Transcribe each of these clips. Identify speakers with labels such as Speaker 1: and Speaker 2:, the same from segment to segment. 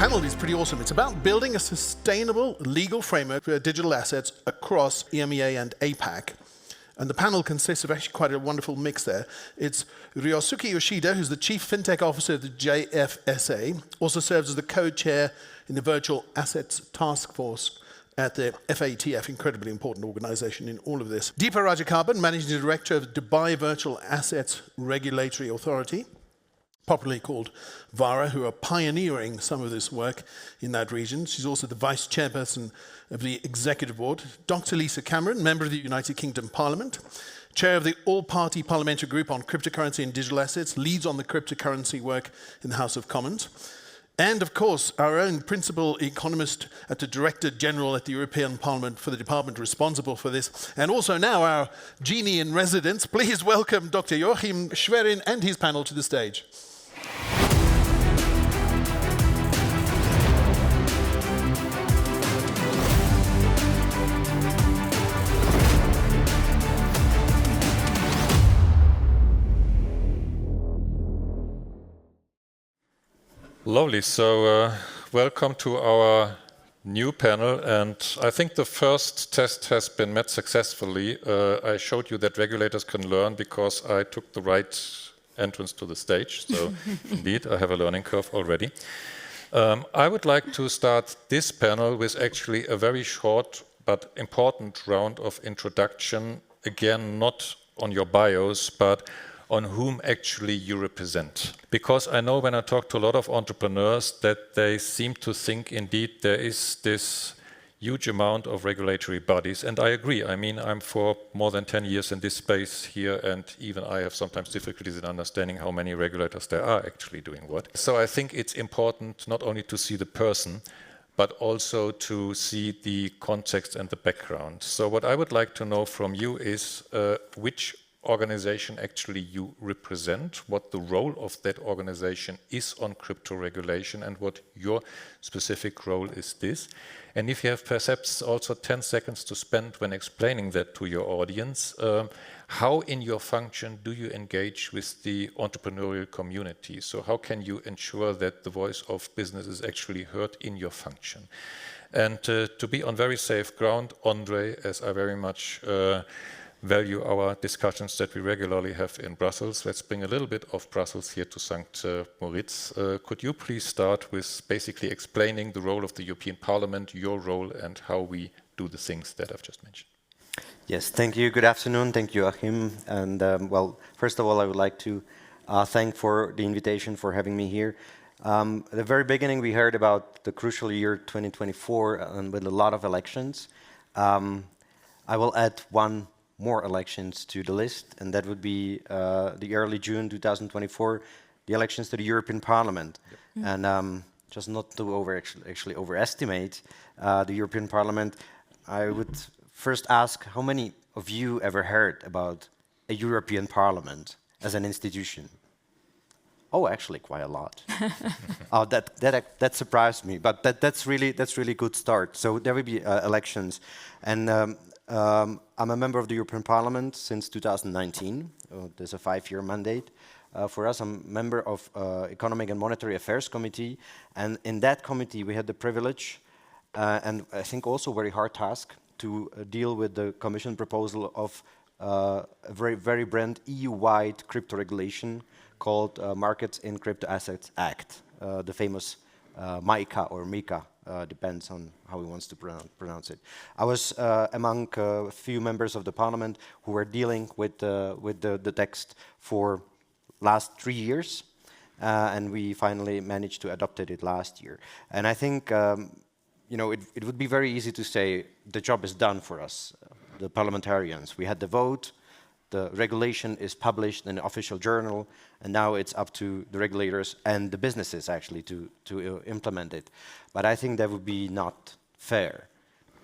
Speaker 1: panel is pretty awesome. It's about building a sustainable legal framework for digital assets across EMEA and APAC. And the panel consists of actually quite a wonderful mix there. It's Ryosuke Ushida, who's the Chief FinTech Officer of the JFSA, also serves as the co-chair in the Virtual Assets Task Force at the FATF, incredibly important organization in all of this. Deepa Rajakaban, Managing Director of Dubai Virtual Assets Regulatory Authority, popularly called VARA, who are pioneering some of this work in that region. She's also the Vice Chairperson of the Executive Board. Dr. Lisa Cameron, Member of the United Kingdom Parliament, Chair of the All-Party Parliamentary Group on Cryptocurrency and Digital Assets, leads on the cryptocurrency work in the House of Commons. And of course, our own principal economist at the Director General at the European Parliament for the department responsible for this, and also now our genie in residence. Please welcome Dr. Joachim Schwerin and his panel to the stage.
Speaker 2: Lovely. So welcome to our new panel. And I think the first test has been met successfully. I showed you that regulators can learn because I took the right entrance to the stage. So indeed, I have a learning curve already. I would like to start this panel with actually a very short but important round of introduction. Again, not on your bios, but on whom actually you represent. Because I know when I talk to a lot of entrepreneurs that they seem to think indeed there is this huge amount of regulatory bodies, and I agree. I mean, I'm for more than 10 years in this space here, and even I have sometimes difficulties in understanding how many regulators there are actually doing what. So I think it's important not only to see the person, but also to see the context and the background. So what I would like to know from you is which organization actually you represent, what the role of that organization is on crypto regulation, and what your specific role is this. And if you have perhaps also 10 seconds to spend when explaining that to your audience, how in your function do you engage with the entrepreneurial community? So how can you ensure that the voice of business is actually heard in your function? And to be on very safe ground, Ondrej, as I very much value our discussions that we regularly have in Brussels. Let's bring a little bit of Brussels here to St. Moritz. Could you please start with basically explaining the role of the European Parliament, your role, and how we do the things that I've just mentioned?
Speaker 3: Yes, thank you. Good afternoon. Thank you, Joachim. And well, first of all, I would like to thank for the invitation for having me here. At the very beginning, we heard about the crucial year 2024 and with a lot of elections. I will add one more elections to the list, and that would be the early June 2024, the elections to the European Parliament. Yep. And just not to actually overestimate the European Parliament, I would first ask how many of you ever heard about a European Parliament as an institution? Oh, actually, quite a lot. Oh, that surprised me, but that's really good start. So there will be elections, and I'm a member of the European Parliament since 2019. There's a 5-year mandate for us. I'm a member of Economic and Monetary Affairs Committee, and in that committee we had the privilege, and I think also very hard task, to deal with the Commission proposal of a very brand EU-wide crypto regulation called Markets in Crypto Assets Act, the famous MiCA or MiCA. Depends on how he wants to pronounce it. I was among a few members of the parliament who were dealing with the text for last 3 years, and we finally managed to adopt it last year. And I think you know, it would be very easy to say the job is done for us, the parliamentarians. We had the vote, the regulation is published in the official journal, and now it's up to the regulators and the businesses actually to implement it. But I think that would be not fair,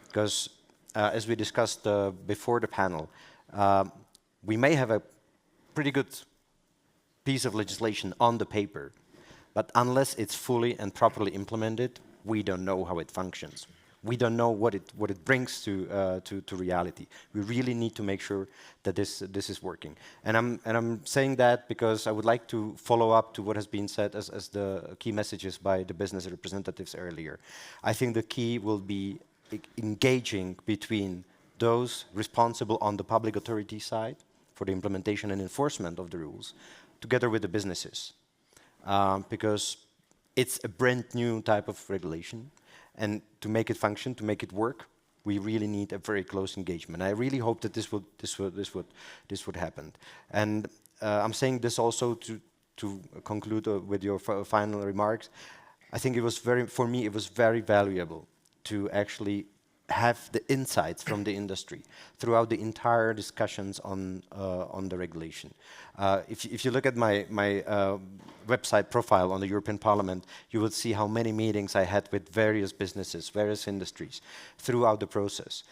Speaker 3: because as we discussed before the panel, we may have a pretty good piece of legislation on the paper, but unless it's fully and properly implemented, we don't know how it functions. we don't know what it brings to reality. We really need to make sure that this is working. And I'm saying that because I would like to follow up to what has been said as the key messages by the business representatives earlier. I think the key will be engaging between those responsible on the public authority side for the implementation and enforcement of the rules, together with the businesses, because it's a brand new type of regulation. And to make it function, to make it work, we really need a very close engagement. I really hope that this would happen. And I'm saying this also to conclude with your final remarks. I think it was for me, it was very valuable to actually have the insights from the industry throughout the entire discussions on the regulation. If you look at my website profile on the European Parliament, you will see how many meetings I had with various businesses, various industries throughout the process.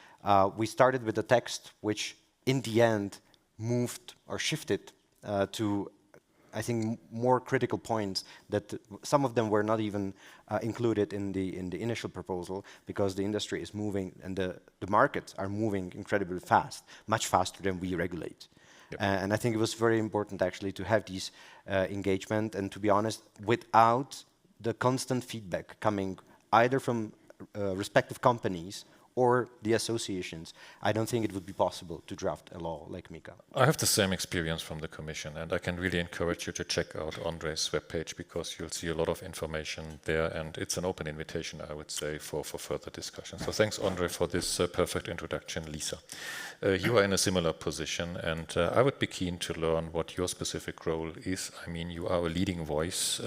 Speaker 3: We started with a text which in the end moved or shifted to, I think, more critical points that some of them were not even included in the initial proposal, because the industry is moving and the markets are moving incredibly fast, much faster than we regulate. Yep. And I think it was very important actually to have these engagement, and to be honest, without the constant feedback coming either from respective companies or the associations, I don't think it would be possible to draft a law like MiCA.
Speaker 2: I have the same experience from the Commission, and I can really encourage you to check out Ondrej's webpage, because you'll see a lot of information there, and it's an open invitation, I would say, for further discussion. So thanks, Ondrej, for this perfect introduction. Lisa, you are in a similar position, and I would be keen to learn what your specific role is. I mean, you are a leading voice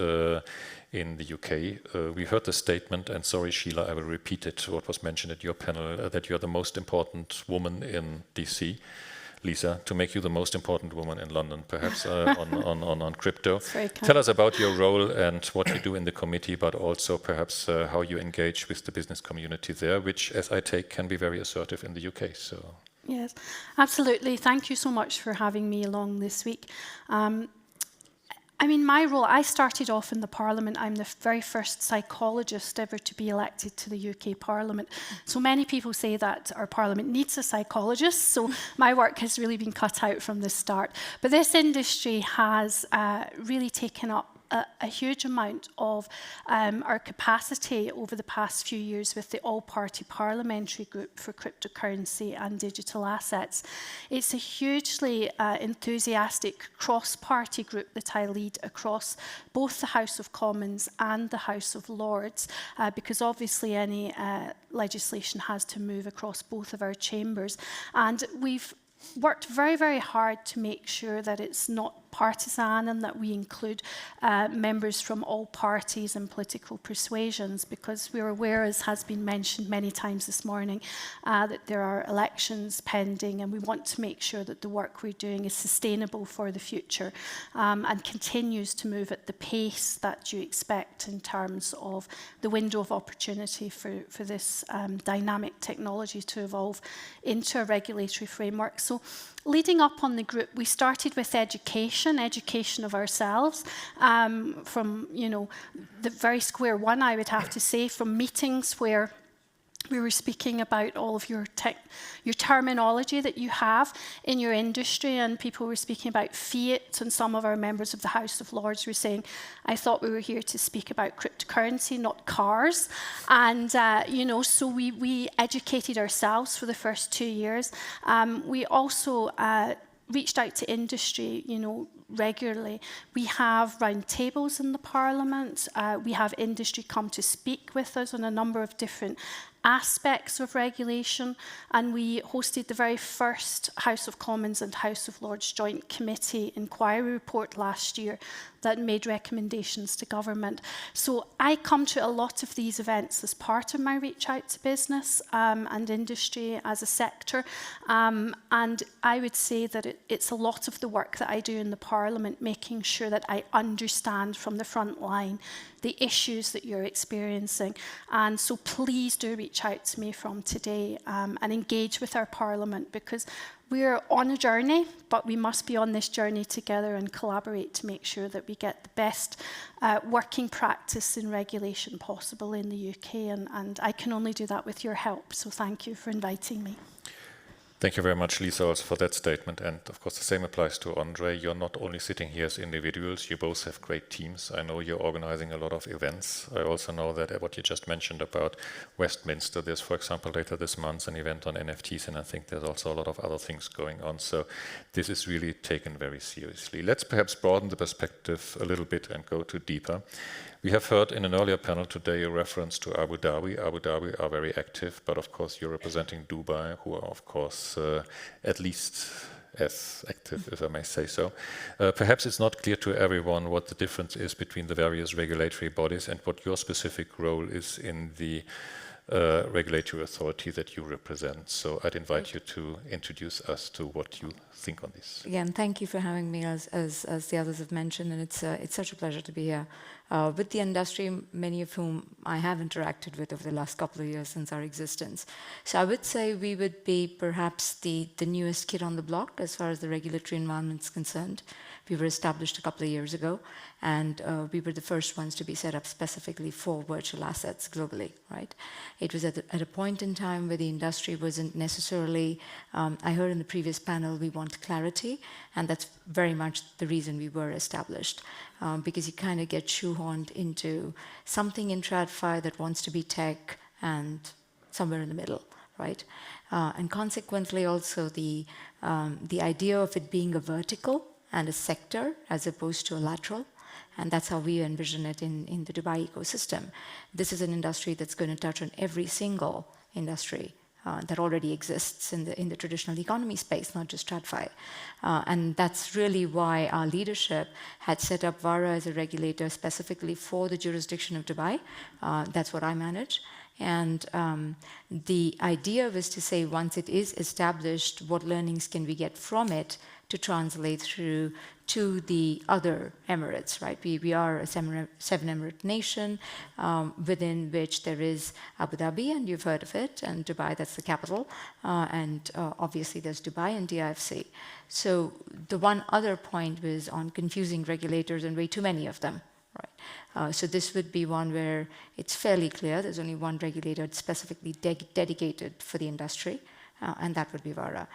Speaker 2: in the UK. We heard the statement, and sorry, Sheila, I will repeat it, what was mentioned at your panel, that you are the most important woman in DC. Lisa, to make you the most important woman in London, perhaps on crypto. Tell us about your role and what you do in the committee, but also perhaps how you engage with the business community there, which, as I take, can be very assertive in the UK. So.
Speaker 4: Yes, absolutely. Thank you so much for having me along this week. I mean, my role, I started off in the Parliament. I'm the very first psychologist ever to be elected to the UK Parliament. So many people say that our Parliament needs a psychologist, so my work has really been cut out from the start. But this industry has really taken up a huge amount of our capacity over the past few years with the all-party parliamentary group for cryptocurrency and digital assets. It's a hugely enthusiastic cross-party group that I lead across both the House of Commons and the House of Lords, because obviously any legislation has to move across both of our chambers. And we've worked very, very hard to make sure that it's not partisan and that we include members from all parties and political persuasions, because we're aware, as has been mentioned many times this morning, that there are elections pending, and we want to make sure that the work we're doing is sustainable for the future and continues to move at the pace that you expect in terms of the window of opportunity for this dynamic technology to evolve into a regulatory framework. So leading up on the group, we started with education of ourselves, from, you know, the very square one, I would have to say, from meetings where we were speaking about all of your terminology that you have in your industry, and people were speaking about fiat, and some of our members of the House of Lords were saying, I thought we were here to speak about cryptocurrency, not cars. And, you know, so we educated ourselves for the first 2 years. We also reached out to industry, you know, regularly. We have round tables in the Parliament. We have industry come to speak with us on a number of different aspects of regulation, and we hosted the very first House of Commons and House of Lords Joint Committee inquiry report last year that made recommendations to government. So I come to a lot of these events as part of my reach out to business and industry as a sector, and I would say that it's a lot of the work that I do in the Parliament, making sure that I understand from the front line the issues that you're experiencing. And so please do reach out to me from today and engage with our Parliament, because We're on a journey, but we must be on this journey together and collaborate to make sure that we get the best working practice in regulation possible in the UK, and I can only do that with your help, so thank you for inviting me.
Speaker 2: Thank you very much, Lisa, also for that statement. And of course, the same applies to Ondrej. You're not only sitting here as individuals, you both have great teams. I know you're organizing a lot of events. I also know that what you just mentioned about Westminster, there's, for example, later this month an event on NFTs, and I think there's also a lot of other things going on. So this is really taken very seriously. Let's perhaps broaden the perspective a little bit and go to Deepa. We have heard in an earlier panel today a reference to Abu Dhabi. Abu Dhabi are very active, but of course you're representing Dubai, who are of course at least as active, if I may say so. Perhaps it's not clear to everyone what the difference is between the various regulatory bodies and what your specific role is in the regulatory authority that you represent. So I'd invite you to introduce us to what you think on this.
Speaker 5: Again, thank you for having me, as the others have mentioned, and it's such a pleasure to be here with the industry, many of whom I have interacted with over the last couple of years since our existence. So I would say we would be perhaps the newest kid on the block as far as the regulatory environment is concerned. We were established a couple of years ago, and we were the first ones to be set up specifically for virtual assets globally, right? It was at a point in time where the industry wasn't necessarily, I heard in the previous panel, we want clarity, and that's very much the reason we were established, because you kind of get shoehorned into something in TradFi that wants to be tech and somewhere in the middle, right? And consequently also the idea of it being a vertical and a sector as opposed to a lateral. And that's how we envision it in the Dubai ecosystem. This is an industry that's going to touch on every single industry that already exists in the traditional economy space, not just TradFi. And that's really why our leadership had set up VARA as a regulator specifically for the jurisdiction of Dubai. That's what I manage. And the idea was to say, once it is established, what learnings can we get from it to translate through to the other emirates, right? We are a seven emirate nation within which there is Abu Dhabi, and you've heard of it, and Dubai, that's the capital. And obviously there's Dubai and DIFC. So the one other point was on confusing regulators, and way too many of them. Right. So this would be one where it's fairly clear there's only one regulator specifically dedicated for the industry, and that would be VARA.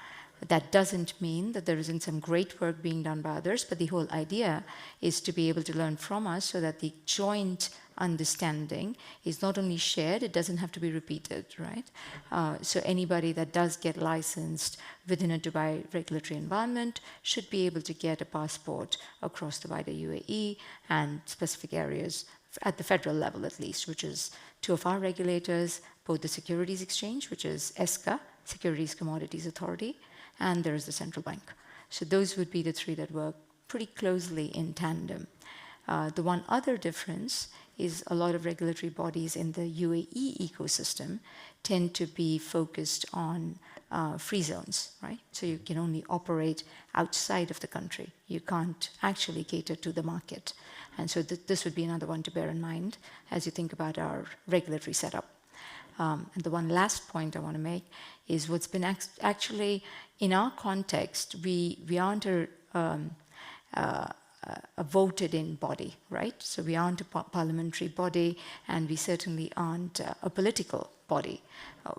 Speaker 5: That doesn't mean that there isn't some great work being done by others, but the whole idea is to be able to learn from us so that the joint understanding is not only shared, it doesn't have to be repeated, right? So anybody that does get licensed within a Dubai regulatory environment should be able to get a passport across the wider UAE and specific areas at the federal level at least, which is two of our regulators, both the Securities Exchange, which is ESCA, Securities Commodities Authority, and there is the central bank. So those would be the three that work pretty closely in tandem. The one other difference is a lot of regulatory bodies in the UAE ecosystem tend to be focused on free zones, right? So you can only operate outside of the country. You can't actually cater to the market. And so this would be another one to bear in mind as you think about our regulatory setup. And the one last point I want to make is what's been actually, in our context, we aren't a voted-in body, right? So we aren't a parliamentary body, and we certainly aren't a political body.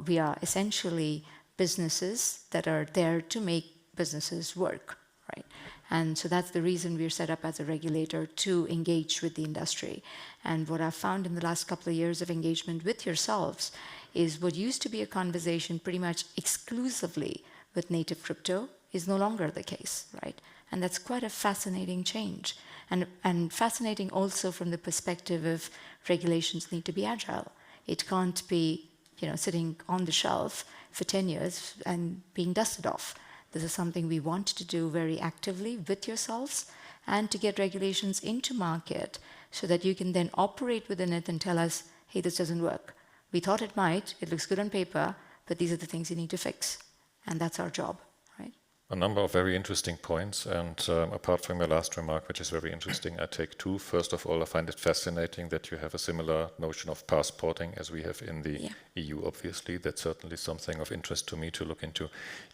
Speaker 5: We are essentially businesses that are there to make businesses work, right? And so that's the reason we're set up as a regulator to engage with the industry. And what I've found in the last couple of years of engagement with yourselves is what used to be a conversation pretty much exclusively with native crypto is no longer the case, right? And that's quite a fascinating change. And fascinating also from the perspective of regulations need to be agile. It can't be, sitting on the shelf for 10 years and being dusted off. This is something we want to do very actively with yourselves and to get regulations into market so that you can then operate within it and tell us, hey, this doesn't work. We thought it might, it looks good on paper, but these are the things you need to fix. And that's our job, right?
Speaker 2: A number of very interesting points, and apart from your last remark, which is very interesting, I take two. First of all, I find it fascinating that you have a similar notion of passporting as we have in the EU, obviously. That's certainly something of interest to me to look into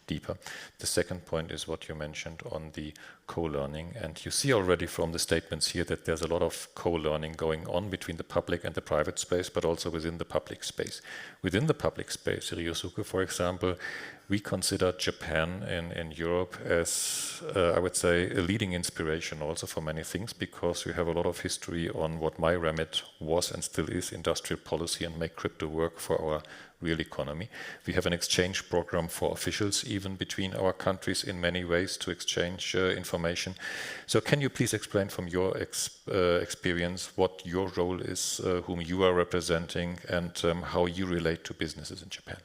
Speaker 2: deeper. The second point is what you mentioned on the co-learning, and you see already from the statements here that there's a lot of co-learning going on between the public and the private space, but also within the public space. Within the public space, Ryosuke, for example, we consider Japan in Europe as, I would say, a leading inspiration also for many things, because we have a lot of history on what my remit was and still is, industrial policy, and make crypto work for our real economy. We have an exchange program for officials, even between our countries in many ways, to exchange information. So can you please explain from your experience what your role is, whom you are representing, and how you relate to businesses in Japan?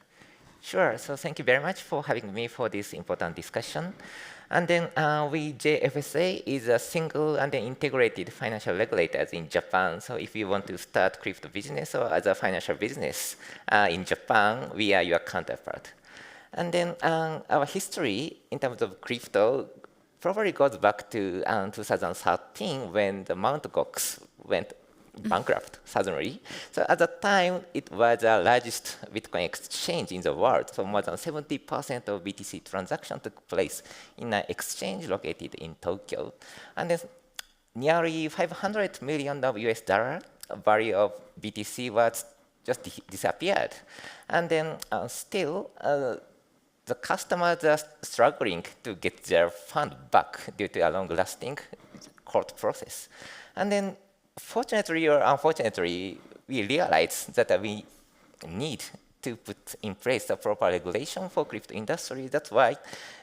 Speaker 6: Sure. So thank you very much for having me for this important discussion. And then we, CfC, is a single and integrated financial regulators in Japan. So if you want to start crypto business or as a financial business in Japan, we are your counterpart. And then our history in terms of crypto probably goes back to 2013 when the Mt. Gox went bankrupt suddenly. So at that time, it was the largest Bitcoin exchange in the world. So more than 70% of BTC transactions took place in an exchange located in Tokyo. And then nearly $500 million of US dollar value of BTC was just disappeared. And then still, the customers are struggling to get their fund back due to a long-lasting court process. And then fortunately or unfortunately, we realized that we need to put in place a proper regulation for crypto industry. That's why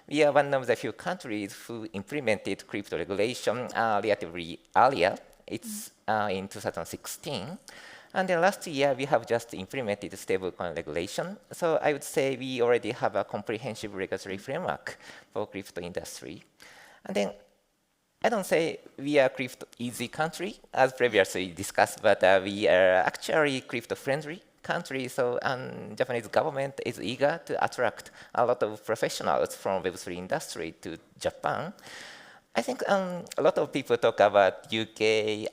Speaker 6: we are one of the few countries who implemented crypto regulation relatively earlier. It's in 2016. And then last year, we have just implemented stablecoin regulation. So I would say we already have a comprehensive regulatory framework for crypto industry. And then I don't say we are crypto easy country, as previously discussed, but we are actually crypto friendly country. So Japanese government is eager to attract a lot of professionals from Web3 industry to Japan. I think a lot of people talk about UK,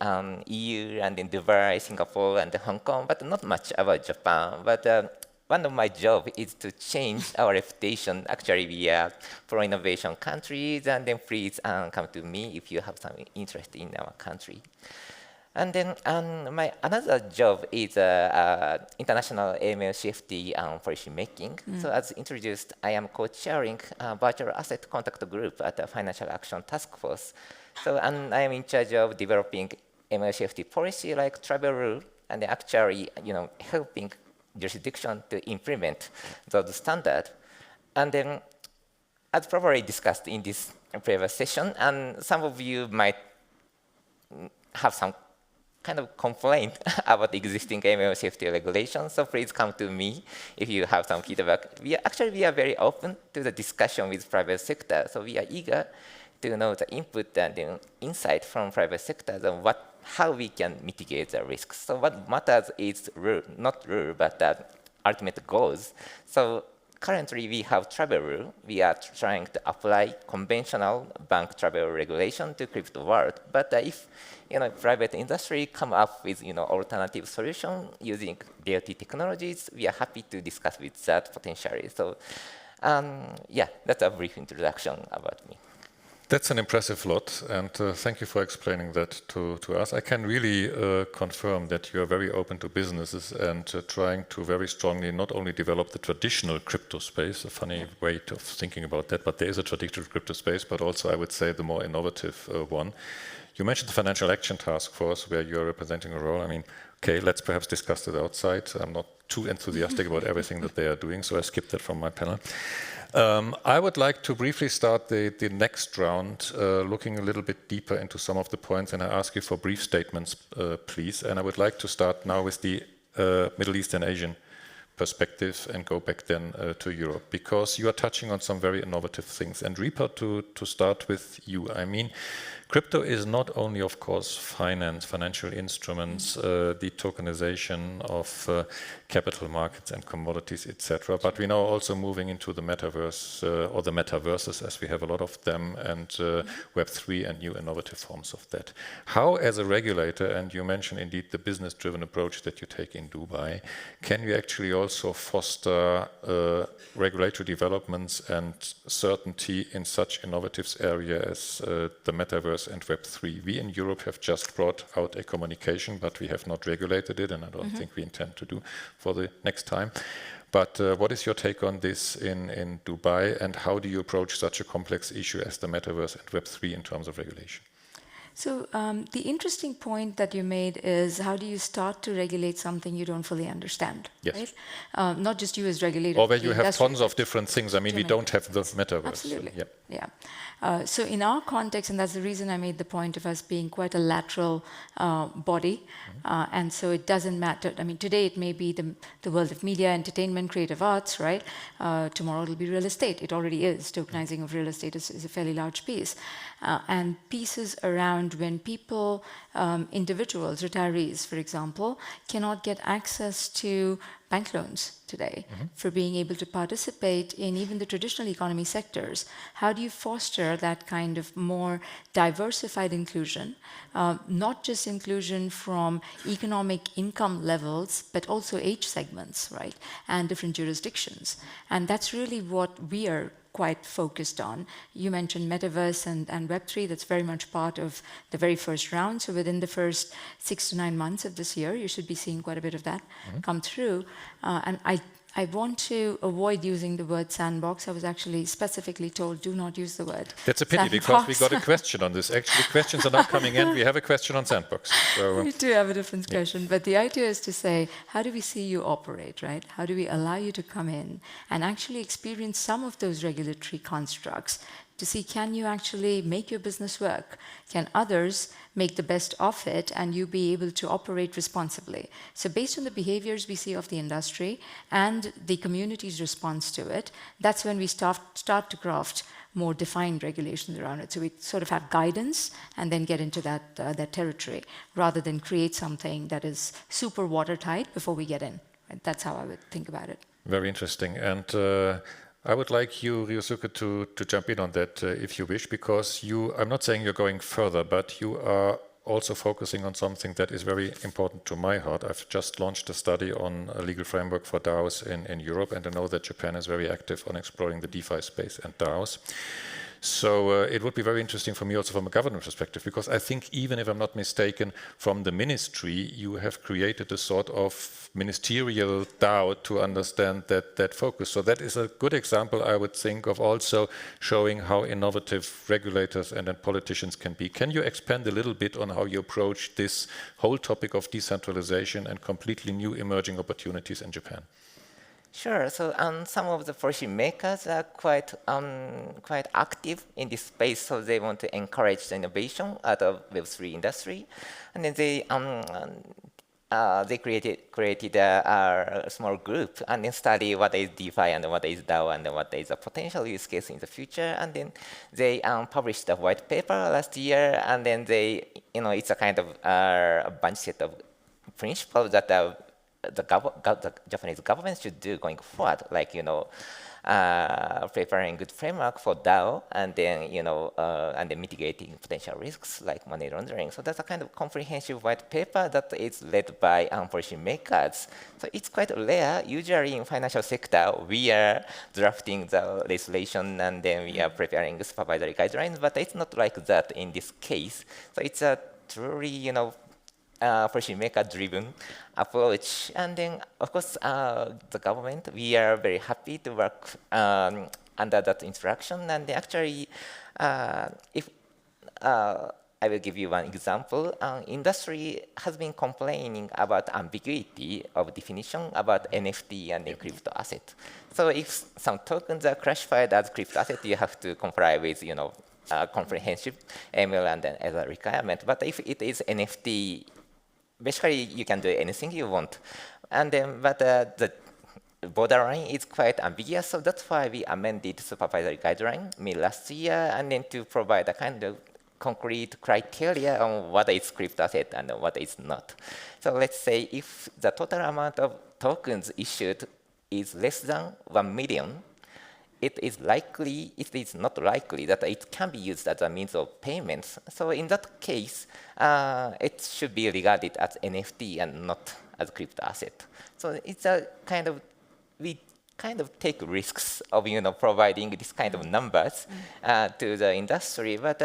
Speaker 6: EU, and then Dubai, Singapore, and Hong Kong, but not much about Japan. But one of my job is to change our reputation. Actually, we are pro-innovation countries, and then please come to me if you have some interest in our country. And then my another job is international AML CFT policy making. So as introduced, I am co-chairing virtual asset contact group at the Financial Action Task Force. So I am in charge of developing AML CFT policy like travel rule, and actually helping jurisdiction to implement those standards. And then, as probably discussed in this previous session, and some of you might have some kind of complaint about existing AML safety regulations, so please come to me if you have some feedback. We are very open to the discussion with private sector, so we are eager to know the input and the insight from private sectors on how we can mitigate the risks. So what matters is rule, not rule, but ultimate goals. So currently we have travel rule. We are trying to apply conventional bank travel regulation to crypto world. But if private industry come up with alternative solution using DLT technologies, we are happy to discuss with that potentially. So yeah, that's a brief introduction about me.
Speaker 2: That's an impressive lot, and thank you for explaining that to us. I can really confirm that you are very open to businesses and trying to very strongly not only develop the traditional crypto space, a funny way of thinking about that, but there is a traditional crypto space, but also I would say the more innovative one. You mentioned the Financial Action Task Force where you're representing a role. I mean, okay, let's perhaps discuss it outside. I'm not too enthusiastic about everything that they are doing, so I skipped that from my panel. I would like to briefly start the next round, looking a little bit deeper into some of the points, and I ask you for brief statements, please. And I would like to start now with the Middle East and Asian perspective and go back then to Europe, because you are touching on some very innovative things. And Deepa, to start with you, I mean, Crypto is not only, of course, finance, financial instruments, the tokenization of capital markets and commodities, etc. But we're now also moving into the metaverse or the metaverses, as we have a lot of them, and Web3 and new innovative forms of that. How, as a regulator, and you mentioned indeed the business-driven approach that you take in Dubai, can you actually also foster regulatory developments and certainty in such innovative areas as the metaverse and Web3? We in Europe have just brought out a communication, but we have not regulated it, and I don't think we intend to do for the next time. But what is your take on this in Dubai, and how do you approach such a complex issue as the metaverse and Web3 in terms of regulation?
Speaker 5: So the interesting point that you made is, how do you start to regulate something you don't fully understand?
Speaker 2: Yes.
Speaker 5: Right? Not just you as regulator.
Speaker 2: Or where you have tons of different things. I mean, we don't have the metaverse.
Speaker 5: Absolutely.
Speaker 2: So,
Speaker 5: yeah. So in our context, and that's the reason I made the point of us being quite a lateral body, and so it doesn't matter. I mean, today it may be the world of media, entertainment, creative arts, right? Tomorrow it'll be real estate. It already is. Tokenizing of real estate is a fairly large piece. And pieces around when people, individuals, retirees, for example, cannot get access to bank loans today for being able to participate in even the traditional economy sectors. How do you foster that kind of more diversified inclusion, not just inclusion from economic income levels, but also age segments, right, and different jurisdictions? And that's really what we are quite focused on. You mentioned metaverse and Web3. That's very much part of the very first round. So within the first 6 to 9 months of this year, you should be seeing quite a bit of that come through. And I want to avoid using the word sandbox. I was actually specifically told, do not use the word
Speaker 2: That's a pity, because we got a question on this. Actually, questions are not coming in. We have a question on sandbox. So,
Speaker 5: we do have a different question, but the idea is to say, how do we see you operate, right? How do we allow you to come in and actually experience some of those regulatory constructs to see, can you actually make your business work? Can others make the best of it and you be able to operate responsibly? So based on the behaviors we see of the industry and the community's response to it, that's when we start to craft more defined regulations around it. So we sort of have guidance and then get into that territory, rather than create something that is super watertight before we get in. Right? That's how I would think about it.
Speaker 2: very interesting. And I would like you, Ryosuke, to jump in on that if you wish, because I'm not saying you're going further, but you are also focusing on something that is very important to my heart. I've just launched a study on a legal framework for DAOs in Europe, and I know that Japan is very active on exploring the DeFi space and DAOs. So it would be very interesting for me also from a government perspective, because I think, even if I'm not mistaken, from the ministry, you have created a sort of ministerial DAO to understand that focus. So that is a good example, I would think, of also showing how innovative regulators and then politicians can be. Can you expand a little bit on how you approach this whole topic of decentralization and completely new emerging opportunities in Japan?
Speaker 6: Sure. So some of the policymakers are quite active in this space, so they want to encourage the innovation out of Web3 industry, and then they created a small group and then study what is DeFi and what is DAO and what is a potential use case in the future, and then they published a white paper last year, and then it's a kind of a bunch set of principles that the Japanese government should do going forward, like preparing good framework for DAO, and then and then mitigating potential risks like money laundering. So that's a kind of comprehensive white paper that is led by policymakers. So it's quite rare. Usually in financial sector, we are drafting the legislation and then we are preparing supervisory guidelines, but it's not like that in this case. So it's a truly policymaker-driven approach, and then of course the government, we are very happy to work under that instruction. And actually, if I will give you one example, industry has been complaining about ambiguity of definition about NFT and then crypto asset. So if some tokens are classified as crypto asset, you have to comply with comprehensive ML and then as a requirement. But if it is NFT, basically you can do anything you want. And then, but the borderline is quite ambiguous, so that's why we amended supervisory guideline mid last year, and then to provide a kind of concrete criteria on what is crypto asset and what is not. So let's say if the total amount of tokens issued is less than 1 million, it is not likely that it can be used as a means of payments. So in that case, it should be regarded as NFT and not as crypto asset. So it's a kind of, we kind of take risks of providing this kind of numbers to the industry, but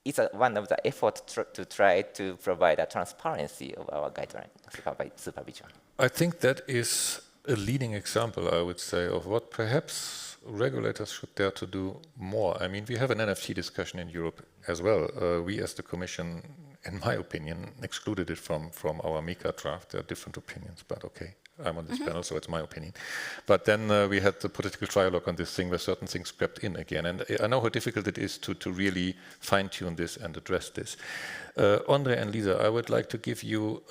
Speaker 6: it's one of the efforts to try to provide a transparency of our guideline supervision.
Speaker 2: I think that is a leading example, I would say, of what perhaps regulators should dare to do more. I mean, we have an NFT discussion in Europe as well. We, as the Commission, in my opinion, excluded it from our MiCA draft. There are different opinions, but okay. I'm on this panel, so it's my opinion. But then we had the political trialogue on this thing where certain things crept in again. And I know how difficult it is to really fine-tune this and address this. Ondrej and Lisa, I would like to give you,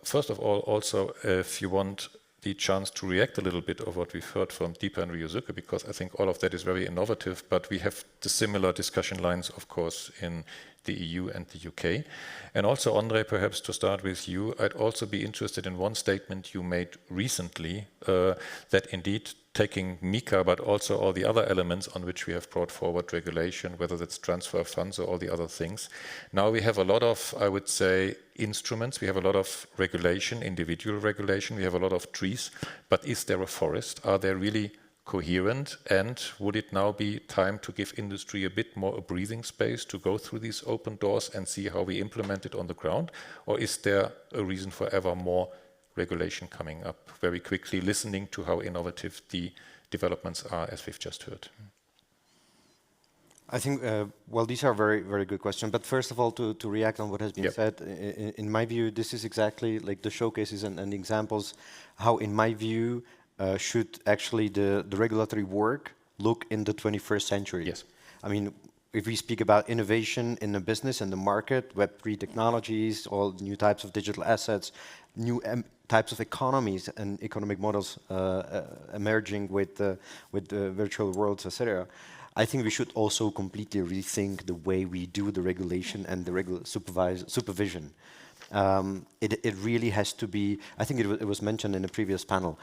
Speaker 2: first of all, also, if you want, the chance to react a little bit of what we've heard from Deepa and Ryosuke, because I think all of that is very innovative, but we have the similar discussion lines, of course, in the EU and the UK. And also, Ondrej, perhaps to start with you, I'd also be interested in one statement you made recently, that indeed taking MiCA, but also all the other elements on which we have brought forward regulation, whether that's transfer of funds or all the other things. Now we have a lot of, I would say, instruments. We have a lot of regulation, individual regulation. We have a lot of trees. But is there a forest? Are they really coherent? And would it now be time to give industry a bit more a breathing space to go through these open doors and see how we implement it on the ground? Or is there a reason for ever more regulation coming up very quickly, listening to how innovative the developments are, as we've just heard?
Speaker 3: I think, well, these are very, very good questions. But first of all, to react on what has been said, in my view, this is exactly like the showcases and examples how, in my view, should actually the regulatory work look in the 21st century.
Speaker 2: Yes.
Speaker 3: I mean, if we speak about innovation in the business and the market, Web3 technologies, all new types of digital assets, new types of economies and economic models emerging with virtual worlds, etc. I think we should also completely rethink the way we do the regulation and the supervision. It really has to be, I think it was mentioned in the previous panel,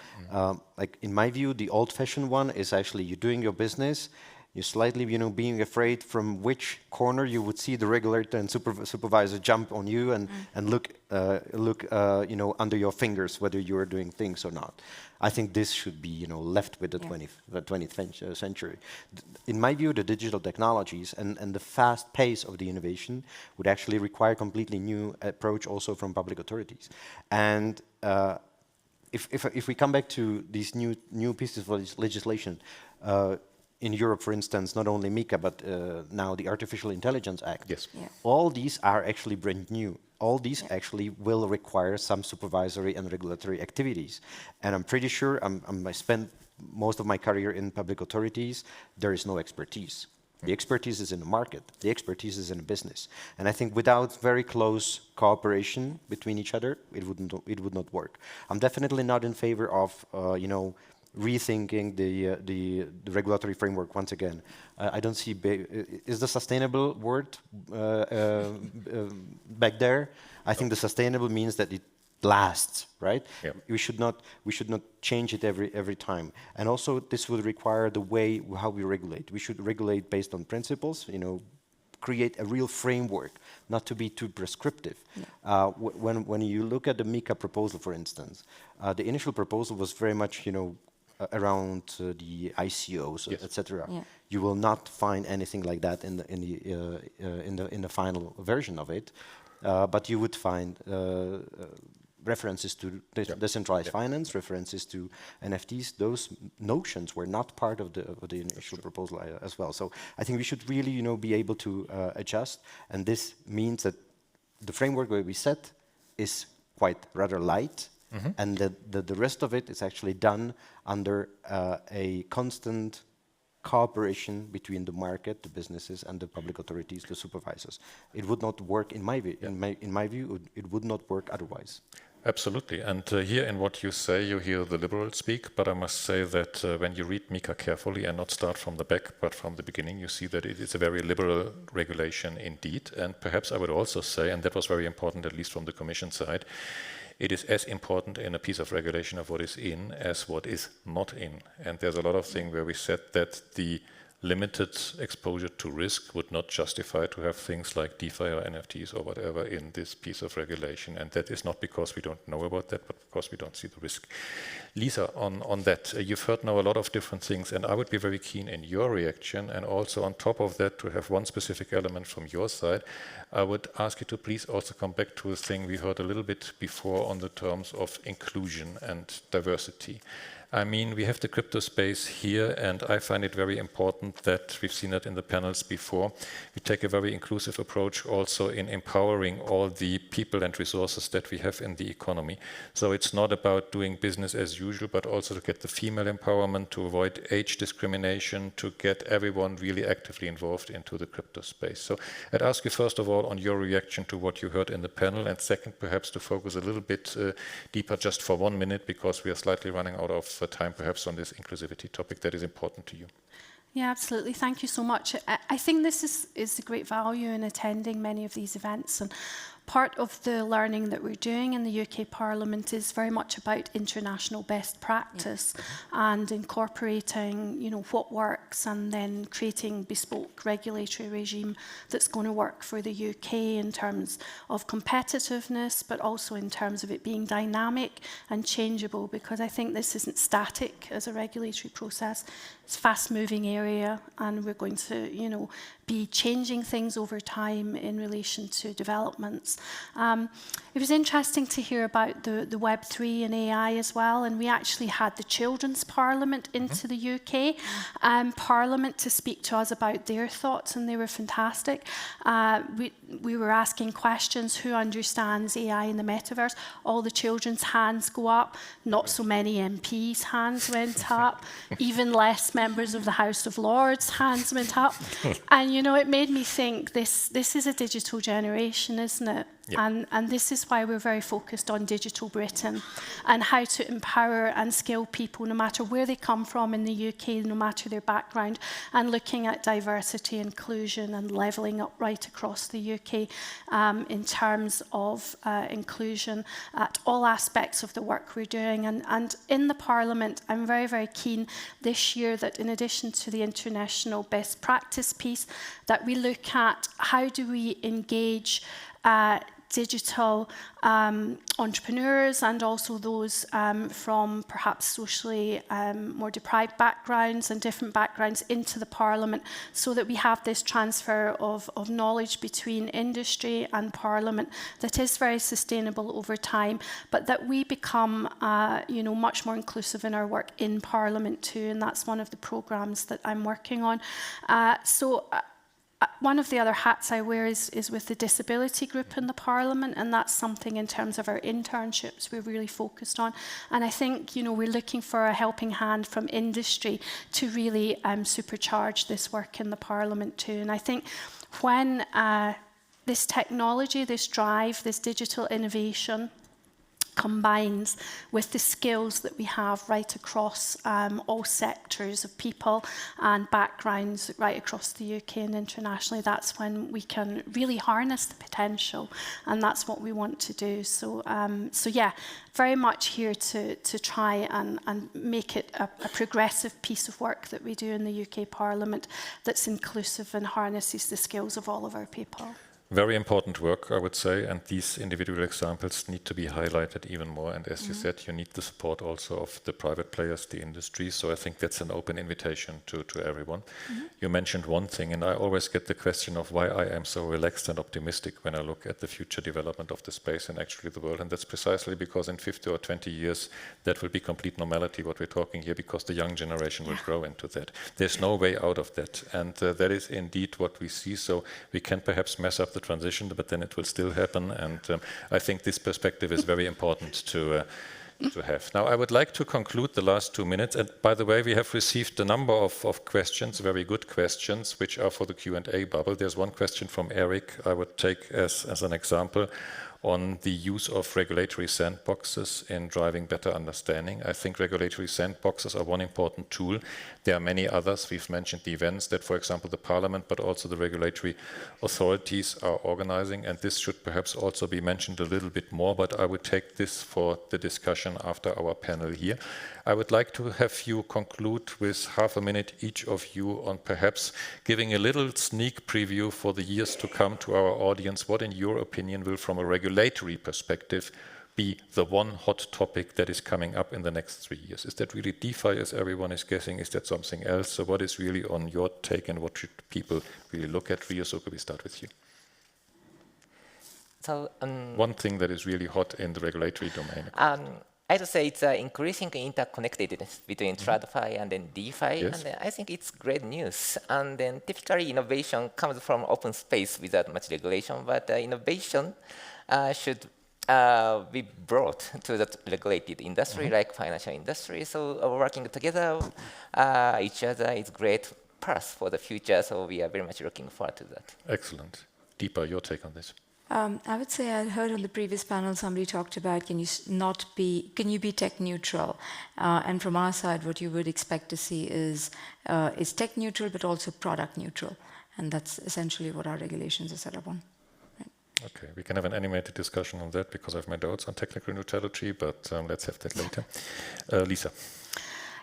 Speaker 3: like in my view, the old-fashioned one is actually you're doing your business, you're slightly, being afraid from which corner you would see the regulator and supervisor jump on you and look, under your fingers whether you are doing things or not. I think this should be, left with the 20th century. In my view, the digital technologies and the fast pace of the innovation would actually require a completely new approach also from public authorities. And if we come back to these new pieces of legislation, in Europe, for instance, not only MiCA, but now the Artificial Intelligence Act.
Speaker 2: Yes.
Speaker 5: Yeah.
Speaker 3: All these are actually brand new. All these actually will require some supervisory and regulatory activities. And I'm pretty sure, I spent most of my career in public authorities, there is no expertise. The expertise is in the market. The expertise is in the business. And I think without very close cooperation between each other, it would not work. I'm definitely not in favor of, rethinking the regulatory framework once again. I don't see, is the sustainable word back there? I think the sustainable means that it lasts, right?
Speaker 2: Yeah.
Speaker 3: We should not change it every time. And also this will require the way how we regulate. We should regulate based on principles, create a real framework, not to be too prescriptive. Yeah. When you look at the MiCA proposal, for instance, the initial proposal was very much, around the ICOs,
Speaker 2: yes,
Speaker 3: etc.
Speaker 5: Yeah.
Speaker 3: You will not find anything like that in the final version of it, but you would find references to decentralized finance, references to NFTs. Those notions were not part of the initial proposal as well. So I think we should really, be able to adjust, and this means that the framework where we set is quite rather light. Mm-hmm. And the rest of it is actually done under a constant cooperation between the market, the businesses, and the public authorities, the supervisors. It would not work, in my view. Yeah. In my view, it would not work otherwise.
Speaker 2: Absolutely. And here in what you say, you hear the liberals speak, but I must say that when you read MiCA carefully and not start from the back, but from the beginning, you see that it is a very liberal regulation indeed. And perhaps I would also say, and that was very important, at least from the Commission side, it is as important in a piece of regulation of what is in as what is not in. And there's a lot of things where we said that the limited exposure to risk would not justify to have things like DeFi or NFTs or whatever in this piece of regulation. And that is not because we don't know about that, but because we don't see the risk. Lisa, on that, you've heard now a lot of different things, and I would be very keen in your reaction, and also on top of that to have one specific element from your side. I would ask you to please also come back to a thing we heard a little bit before on the terms of inclusion and diversity. I mean, we have the crypto space here, and I find it very important that we've seen that in the panels before. We take a very inclusive approach also in empowering all the people and resources that we have in the economy. So it's not about doing business as usual, but also to get the female empowerment, to avoid age discrimination, to get everyone really actively involved into the crypto space. So I'd ask you first of all on your reaction to what you heard in the panel, and second perhaps to focus a little bit deeper just for 1 minute, because we are slightly running out of time perhaps on this inclusivity topic that is important to you.
Speaker 4: Yeah, absolutely. Thank you so much. I think this is a great value in attending many of these events, and part of the learning that we're doing in the UK Parliament is very much about international best practice and incorporating, you know, what works and then creating bespoke regulatory regime that's going to work for the UK in terms of competitiveness, but also in terms of it being dynamic and changeable, because I think this isn't static as a regulatory process. It's a fast-moving area, and we're going to, you know, be changing things over time in relation to developments. It was interesting to hear about the Web3 and AI as well, and we actually had the Children's Parliament into the UK Parliament to speak to us about their thoughts, and they were fantastic. We were asking questions: who understands AI in the metaverse? All the children's hands go up, not so many MPs' hands went up, even less members of the House of Lords' hands went up. And you know, it made me think this is a digital generation, isn't it? Yep. And this is why we're very focused on Digital Britain and how to empower and skill people no matter where they come from in the UK, no matter their background, and looking at diversity, inclusion and levelling up right across the UK in terms of inclusion at all aspects of the work we're doing. And in the Parliament, I'm very, very keen this year that in addition to the international best practice piece, that we look at how do we engage digital entrepreneurs and also those from perhaps socially more deprived backgrounds and different backgrounds into the Parliament, so that we have this transfer of knowledge between industry and Parliament that is very sustainable over time, but that we become you know, much more inclusive in our work in Parliament too, and that's one of the programmes that I'm working on. One of the other hats I wear is with the disability group in the Parliament, and that's something in terms of our internships we're really focused on. And I think, you know, we're looking for a helping hand from industry to really supercharge this work in the Parliament too. And I think when this technology, this drive, this digital innovation combines with the skills that we have right across all sectors of people and backgrounds right across the UK and internationally, that's when we can really harness the potential, and that's what we want to do. So, so yeah, very much here to try and make it a progressive piece of work that we do in the UK Parliament that's inclusive and harnesses the skills of all of our people.
Speaker 2: Very important work, I would say, and these individual examples need to be highlighted even more. And as you said, you need the support also of the private players, the industry. So I think that's an open invitation to everyone. You mentioned one thing, and I always get the question of why I am so relaxed and optimistic when I look at the future development of the space and actually the world. And that's precisely because in 50 or 20 years, that will be complete normality, what we're talking here, because the young generation will grow into that. There's no way out of that. And that is indeed what we see. So we can perhaps mess up the transition, but then it will still happen, and I think this perspective is very important to have. Now, I would like to conclude the last 2 minutes, and by the way, we have received a number of questions, very good questions, which are for the Q&A bubble. There's one question from Eric I would take as an example. on the use of regulatory sandboxes in driving better understanding. I think regulatory sandboxes are one important tool. There are many others. We've mentioned the events that, for example, the Parliament, but also the regulatory authorities are organizing, and this should perhaps also be mentioned a little bit more, but I would take this for the discussion after our panel here. I would like to have you conclude with half a minute each of you on perhaps giving a little sneak preview for the years to come to our audience. What, in your opinion, will, from a regulatory perspective, be the one hot topic that is coming up in the next 3 years? Is that really DeFi, as everyone is guessing? Is that something else? So what is really on your take, and what should people really look at? Ryosuke, we start with you.
Speaker 6: So
Speaker 2: one thing that is really hot in the regulatory domain.
Speaker 6: I'd say it's increasing interconnectedness between TradFi and then DeFi,
Speaker 2: Yes.
Speaker 6: and I think it's great news. And then typically innovation comes from open space without much regulation, but innovation should be brought to the regulated industry, like financial industry. So working together, each other is great path for the future. So we are very much looking forward to that.
Speaker 2: Excellent. Deepa, your take on this?
Speaker 5: I would say I heard on the previous panel somebody talked about can you be tech neutral? And from our side, what you would expect to see is tech neutral, but also product neutral. And that's essentially what our regulations are set up on. Right.
Speaker 2: Okay, we can have an animated discussion on that because I've my doubts on technical neutrality, but let's have that later. Lisa.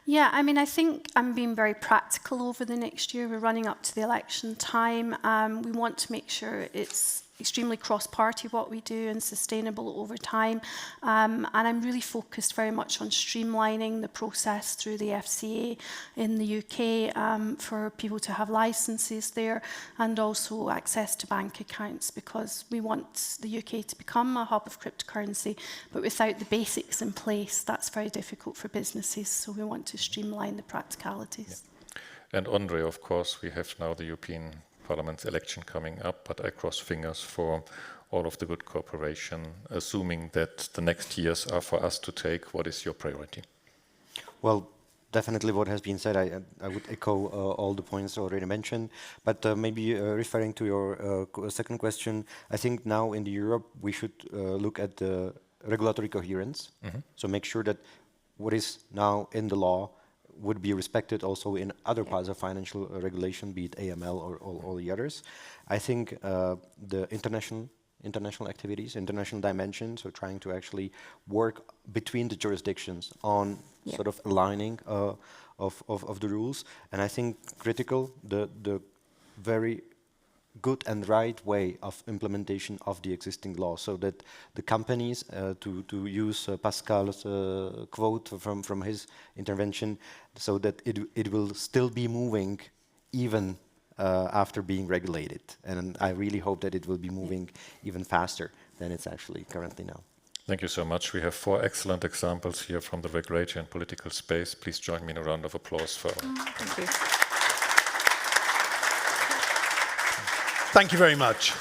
Speaker 4: Yeah, I mean, I think I'm being very practical over the next year. We're running up to the election time. We want to make sure it's extremely cross-party what we do and sustainable over time. And I'm really focused very much on streamlining the process through the FCA in the UK for people to have licenses there, and also access to bank accounts, because we want the UK to become a hub of cryptocurrency, but without the basics in place, that's very difficult for businesses. So we want to streamline the practicalities.
Speaker 2: Yeah. And Ondrej, of course, we have now the European Parliament's election coming up, but I cross fingers for all of the good cooperation, assuming that the next years are for us to take. What is your priority?
Speaker 3: Well, definitely what has been said, I would echo all the points already mentioned, but maybe referring to your second question, I think now in Europe we should look at the regulatory coherence, so make sure that what is now in the law would be respected also in other parts of financial regulation, be it AML or all the others. I think the international activities, international dimension, so trying to actually work between the jurisdictions on sort of aligning of the rules. And I think critical, the very good and right way of implementation of the existing law, so that the companies, to use Pascal's quote from his intervention, so that it will still be moving even after being regulated. And I really hope that it will be moving even faster than it's actually currently now.
Speaker 2: Thank you so much. We have 4 excellent examples here from the regulatory and political space. Please join me in a round of applause for
Speaker 5: Thank you.
Speaker 1: Thank you very much.